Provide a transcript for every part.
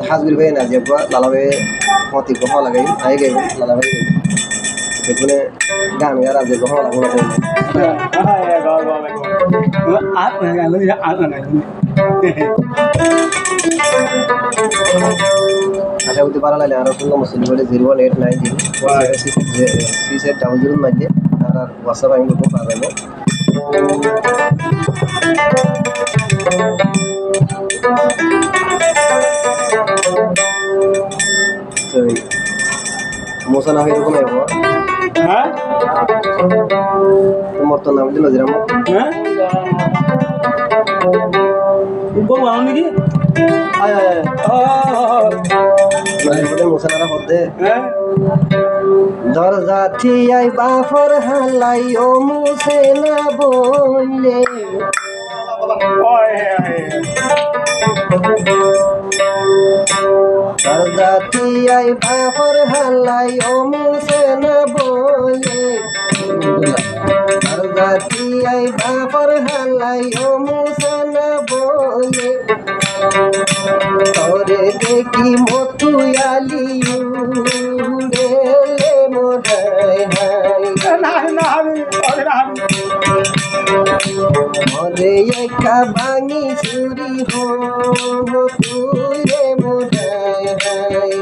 হাজবির ভাই না যে লালা ভাই মতি কহা লাগাই আই গাইব লালা ভাই বেগুনে গান গারা যে কহা লাগো না আশা করতে পারা লাগে আর ফোন নম্বর ছিল 01890 মাঝে আর হোয়াটসঅ্যাপ আমি লোক পাবেন মোসানা হয়ে এরকম আইব হ্যাঁ তোমার তো নাম দিল যেরকম হ্যাঁ বলবো নাকি আয় আয় আয় মোসানারা হতে হ্যাঁ দরজা থিয়াই বাফর হালাই ও মুসে না বললে দরজা থিয়াই বাফর হালাই ও মুসে না বললে দরজা থিয়াই বাফর হালাই ও মুসে না বললে তোরে দেখি মতুয়ালি মরে একা ভাঙি চুরি হো তুই রে মোরাই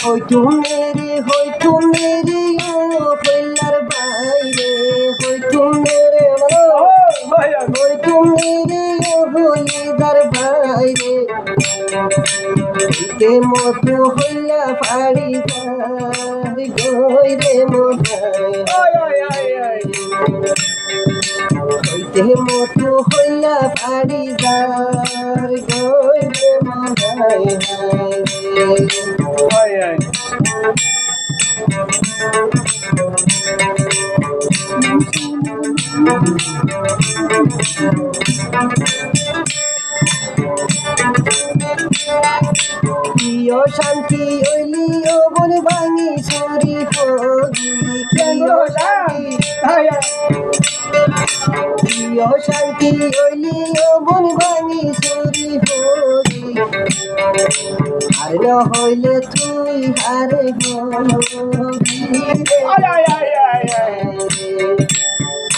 হই তু মেরি ও কইলার বাইরে হই তু মেরি ও হইদার বাইরে তে মতো হইলা ফাড়ি গই রে মোরাই হইতে মতো হইলা ফাড়ি গই রে মোরাই প্রিয় শান্তি ওইলি ও বন ভাঙি চুরি হলি প্রিয় শান্তি ওইলি ও বন ভাঙি চুরি হলি আর না হইলে তুই হারে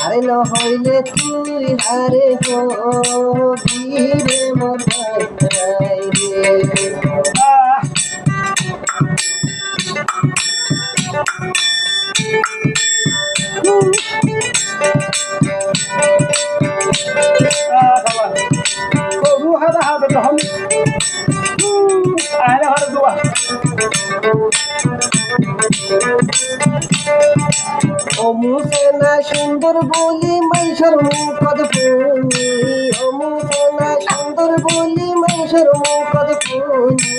আরে না হইলে তুই হারে হবি রে মোরাই রে ও মুসেনা সুন্দর বলি মাইশর মুখদ ফুনি ও মুসেনা সুন্দর বলি মাইশর মুখদ ফুনি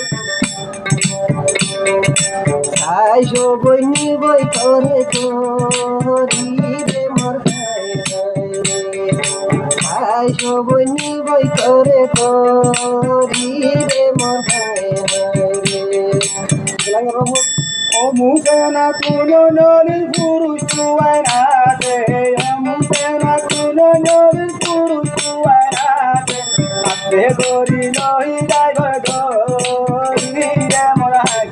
আইসো বইনি বই করে তোরি রে মোর আইসো বইনি বই করে তোরি রে মোর ও মুসেনা তুলো নরি পুরুষ তুয়াইনাতে ও মুসেনা তুলো নরি পুরুষ তুয়াইনাতে আতে গরি লহি যাইব গরি রে মোর হাই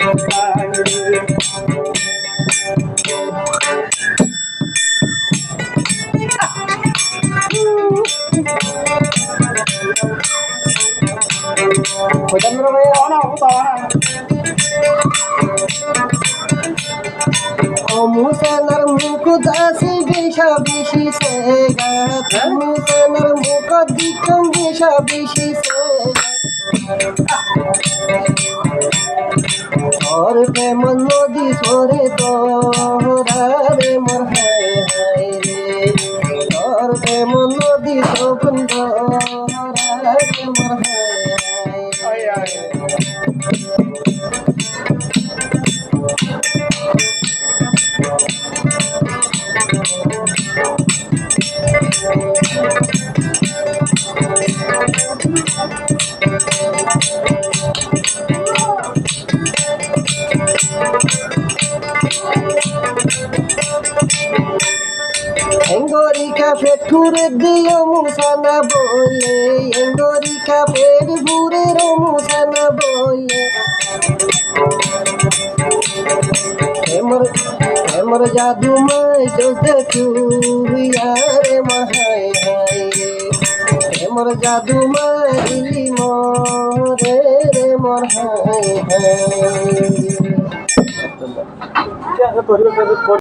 ভাই আনা হতো না ও মুসেনার মুখ দাসি বেশা বেশি সে গাত মুসেনার মুখ দিকম বেশা বেশি সে और प्रेम नदी सोरे तोरा रे मोर हाय हाय रे और प्रेम नदी सोपन तोरा रे मोर हाय हाय Engorika feture diyo musana bole, engorika fere bure ro musana bole. Emor jadu mai jo dekhu yare mahai hai re. Emor jadu mai dili more re mor hai hai.